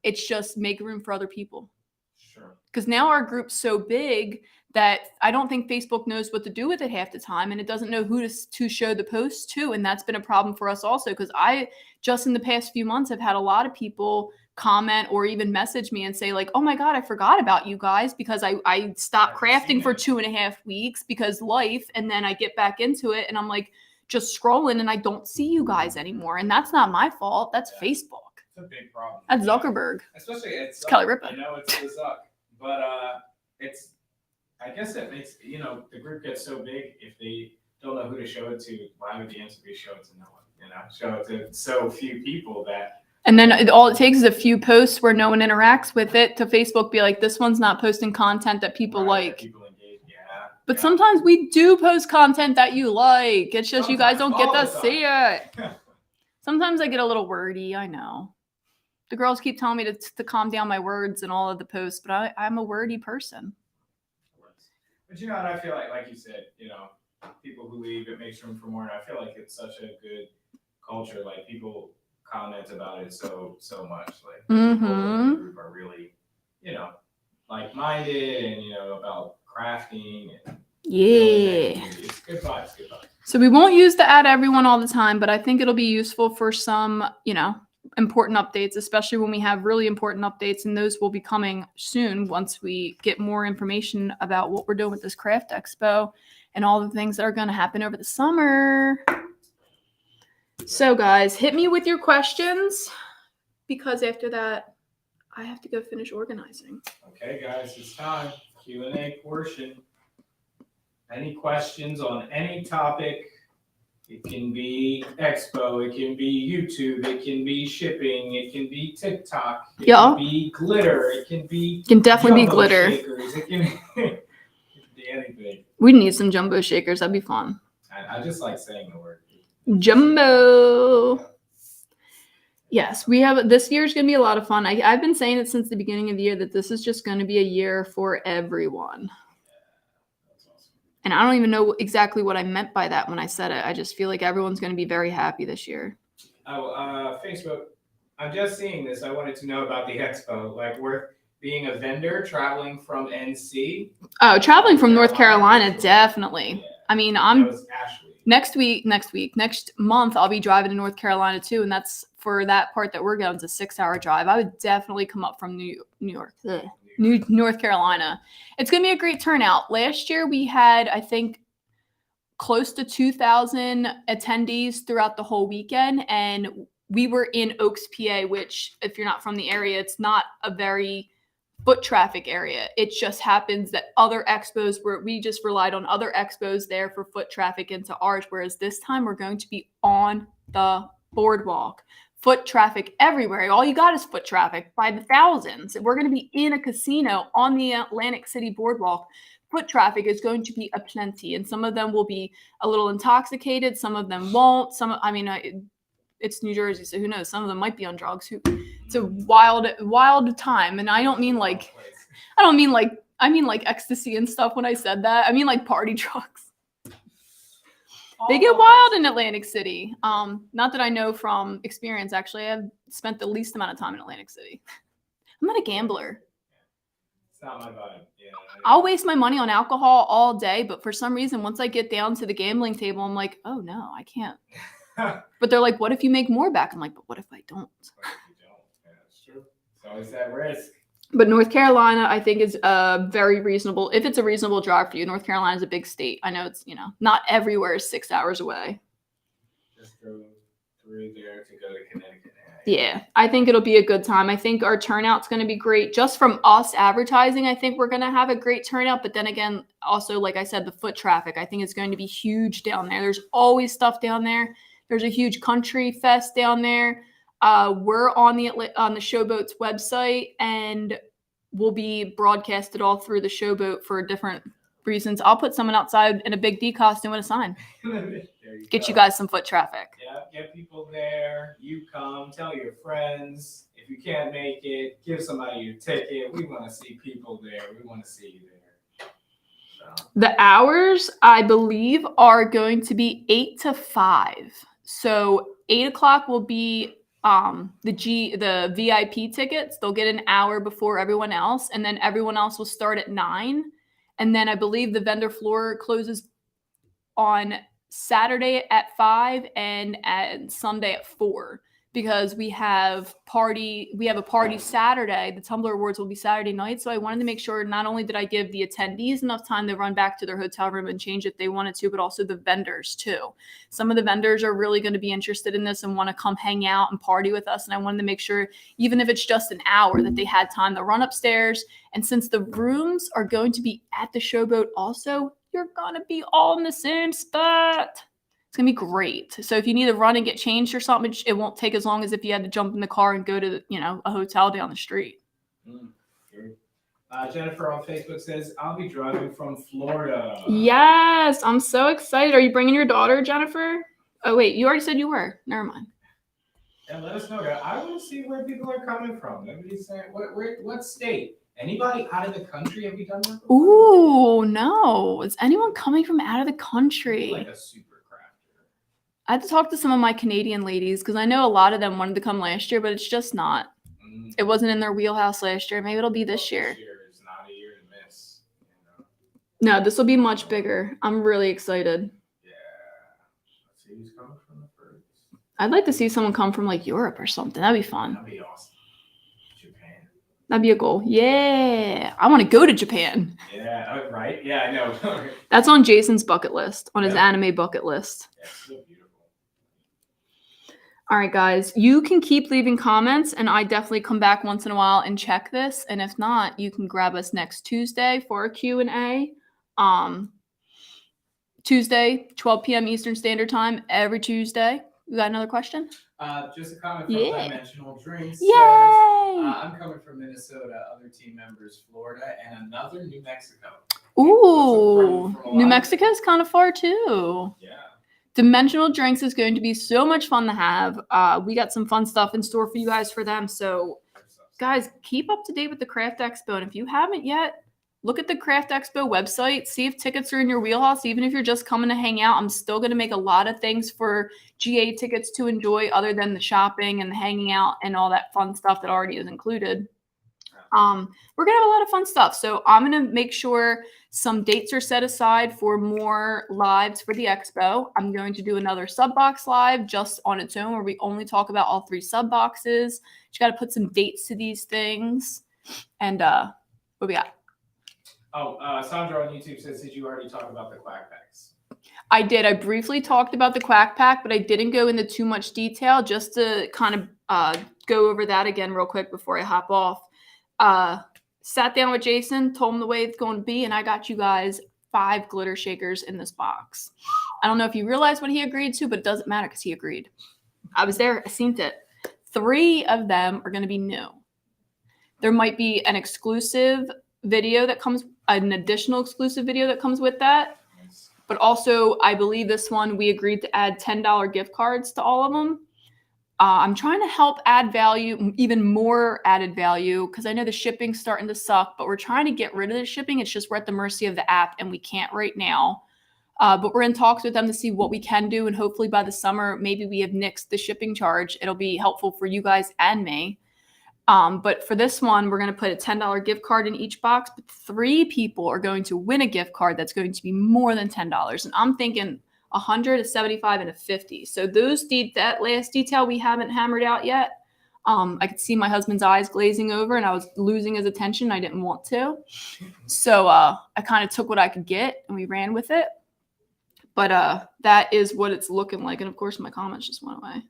It's just make room for other people. Sure. Because now our group's so big that I don't think Facebook knows what to do with it half the time, and it doesn't know who to show the posts to, and that's been a problem for us also. Because I just in the past few months have had a lot of people comment or even message me and say like, "Oh my God, I forgot about you guys because I stopped crafting for 2.5 weeks because life, and then I get back into it, and I'm like just scrolling, and I don't see you guys anymore, and that's not my fault. That's Facebook. It's a big problem. That's Zuckerberg. Especially it's Kelly Ripa. I know it's the Zuck, but it's. I guess it makes the group gets so big if they don't know who to show it to. Why would the answer be show it to no one? Show it to so few people that. And then all it takes is a few posts where no one interacts with it to Facebook be like, this one's not posting content that people Right, like. People engage, yeah. But yeah. sometimes we do post content that you like. It's just you guys don't get Sometimes, to all the see it. Sometimes I get a little wordy. I know. The girls keep telling me to calm down my words and all of the posts, but I'm a wordy person. But and I feel like you said, people who leave, it makes room for more. And I feel like it's such a good culture. Like people comment about it so much. Like people in the group are really, like-minded and about crafting and Yeah. it's good vibes, good vibes. So we won't use the at everyone all the time, but I think it'll be useful for some, important updates, especially when we have really important updates, and those will be coming soon once we get more information about what we're doing with this craft expo and all the things that are going to happen over the summer. So guys, hit me with your questions because after that, I have to go finish organizing. Okay, guys, it's time. Q&A portion. Any questions on any topic? It can be Expo, it can be YouTube, it can be shipping, it can be TikTok, it can be glitter, it can be definitely be jumbo glitter. Shakers. It can be anything. We need some jumbo shakers. That'd be fun. I just like saying the word. Jumbo. Yes, we have. This year's going to be a lot of fun. I've been saying it since the beginning of the year that this is just going to be a year for everyone. And I don't even know exactly what I meant by that when I said it. I just feel like everyone's going to be very happy this year. Oh, Facebook. I'm just seeing this. I wanted to know about the expo. Like, we're being a vendor traveling from NC. Oh, traveling from North Carolina, Carolina, definitely. Yeah. I mean, That I'm was Ashley. next month, I'll be driving to North Carolina too. And that's for that part that we're going. It's a 6-hour drive. I would definitely come up from North Carolina. It's going to be a great turnout. Last year we had, I think, close to 2,000 attendees throughout the whole weekend. And we were in Oaks, PA, which if you're not from the area, it's not a very foot traffic area. It just happens that other expos we just relied on other expos there for foot traffic into ours. Whereas this time we're going to be on the boardwalk. Foot traffic everywhere. All you got is foot traffic by the thousands. We're going to be in a casino on the Atlantic City boardwalk. Foot traffic is going to be aplenty, and some of them will be a little intoxicated. Some of them won't. It's New Jersey, so who knows? Some of them might be on drugs. It's a wild time, and I mean like ecstasy and stuff when I said that. I mean like party drugs. They get wild in Atlantic City. Not that I know from experience. Actually, I've spent the least amount of time in Atlantic City. I'm not a gambler. It's not my vibe. Yeah. I'll waste my money on alcohol all day, but for some reason, once I get down to the gambling table, I'm like, oh no, I can't. But they're like, what if you make more back? I'm like, but what if I don't? What if you don't? Yeah, that's true. It's always that risk. But North Carolina, I think, is very reasonable. If it's a reasonable drive for you, North Carolina is a big state. I know it's, not everywhere is 6 hours away. Just drove through there to go to Connecticut. Yeah, I think it'll be a good time. I think our turnout's going to be great. Just from us advertising, I think we're going to have a great turnout. But then again, also, like I said, the foot traffic, I think it's going to be huge down there. There's always stuff down there. There's a huge country fest down there. We're on the Showboat's website, and we'll be broadcasted all through the Showboat for different reasons. I'll put someone outside in a Big D costume with a sign. Get you guys some foot traffic. Yeah, get people there. You come, tell your friends. If you can't make it, give somebody your ticket. We want to see people there. We want to see you there. So. The hours, I believe, are going to be 8 to 5. So 8 o'clock will be the VIP tickets. They'll get an hour before everyone else, and then everyone else will start at 9. And then I believe the vendor floor closes on Saturday at 5 and Sunday at 4, because we have a party Saturday. The Tumblr Awards will be Saturday night. So I wanted to make sure not only did I give the attendees enough time to run back to their hotel room and change if they wanted to, but also the vendors too. Some of the vendors are really going to be interested in this and want to come hang out and party with us. And I wanted to make sure, even if it's just an hour, that they had time to run upstairs. And since the rooms are going to be at the Showboat also, you're going to be all in the same spot. It's going to be great. So if you need to run and get changed or something, it won't take as long as if you had to jump in the car and go to, a hotel down the street. Jennifer on Facebook says, I'll be driving from Florida. Yes, I'm so excited. Are you bringing your daughter, Jennifer? Oh, wait, you already said you were. Never mind. Yeah, let us know. I want to see where people are coming from. Nobody's saying, what state? Anybody out of the country? Have you done that before? Ooh, no. Is anyone coming from out of the country? Like a super crafter. I had to talk to some of my Canadian ladies because I know a lot of them wanted to come last year, but it's just not. It wasn't in their wheelhouse last year. Maybe it'll be this year. This year is not a year to miss. No, this will be much bigger. I'm really excited. Yeah. Let's see who's coming from the first. I'd like to see someone come from like Europe or something. That'd be fun. That'd be awesome. Japan. That'd be a goal. Yeah. I want to go to Japan. Yeah, right? Yeah, I know. That's on Jason's bucket list, on his anime bucket list. Yeah, it's so beautiful. All right, guys. You can keep leaving comments, and I definitely come back once in a while and check this. And if not, you can grab us next Tuesday for a Q&A. Tuesday, 12 p.m. Eastern Standard Time, every Tuesday. You got another question? Just a comment from Dimensional Drinks. Yay! Says, I'm coming from Minnesota, other team members, Florida, and another New Mexico. Ooh, New Mexico is kind of far too. Yeah. Dimensional Drinks is going to be so much fun to have. We got some fun stuff in store for you guys for them. So, guys, keep up to date with the Craft Expo. And if you haven't yet, look at the Craft Expo website, see if tickets are in your wheelhouse. Even if you're just coming to hang out, I'm still going to make a lot of things for GA tickets to enjoy other than the shopping and the hanging out and all that fun stuff that already is included. We're going to have a lot of fun stuff. So I'm going to make sure some dates are set aside for more lives for the expo. I'm going to do another sub box live just on its own where we only talk about all 3 sub boxes. You got to put some dates to these things. And what we got? Oh, Sandra on YouTube says, did you already talk about the quack packs? I did. I briefly talked about the quack pack, but I didn't go into too much detail, just to kind of go over that again real quick before I hop off. Sat down with Jason, told him the way it's going to be, and I got you guys 5 glitter shakers in this box. I don't know if you realize what he agreed to, but it doesn't matter because he agreed. I was there. I seen it. 3 of them are going to be new. There might be an exclusive video that comes, an additional exclusive video that comes with that. But also, I believe this one, we agreed to add $10 gift cards to all of them. I'm trying to help add value, even more added value, because I know the shipping's starting to suck, but we're trying to get rid of the shipping. It's just we're at the mercy of the app, and we can't right now. But we're in talks with them to see what we can do, and hopefully by the summer, maybe we have nixed the shipping charge. It'll be helpful for you guys and me. But for this one, we're going to put a $10 gift card in each box, but 3 people are going to win a gift card that's going to be more than $10. And I'm thinking 100, a 75, and a 50. So those that last detail we haven't hammered out yet. I could see my husband's eyes glazing over, and I was losing his attention. I didn't want to. So I kind of took what I could get, and we ran with it. But that is what it's looking like. And, of course, my comments just went away.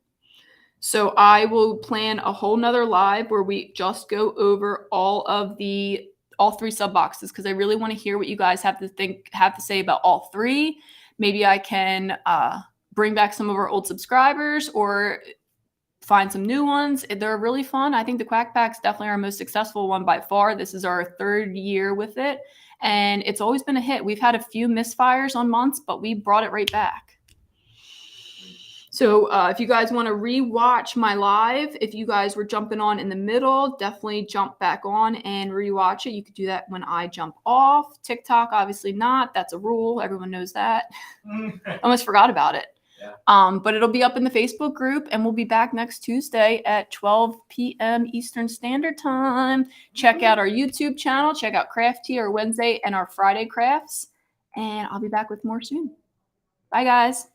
So I will plan a whole nother live where we just go over all 3 sub boxes, because I really want to hear what you guys have to say about all 3. Maybe I can bring back some of our old subscribers or find some new ones. They're really fun. I think the Quack Pack's definitely our most successful one by far. This is our 3rd year with it, and it's always been a hit. We've had a few misfires on months, but we brought it right back. So if you guys want to rewatch my live, if you guys were jumping on in the middle, definitely jump back on and rewatch it. You could do that when I jump off. TikTok, obviously not. That's a rule. Everyone knows that. Almost forgot about it. Yeah. But it'll be up in the Facebook group, and we'll be back next Tuesday at 12 p.m. Eastern Standard Time. Check out our YouTube channel. Check out Craft Tea, our Wednesday and our Friday crafts. And I'll be back with more soon. Bye, guys.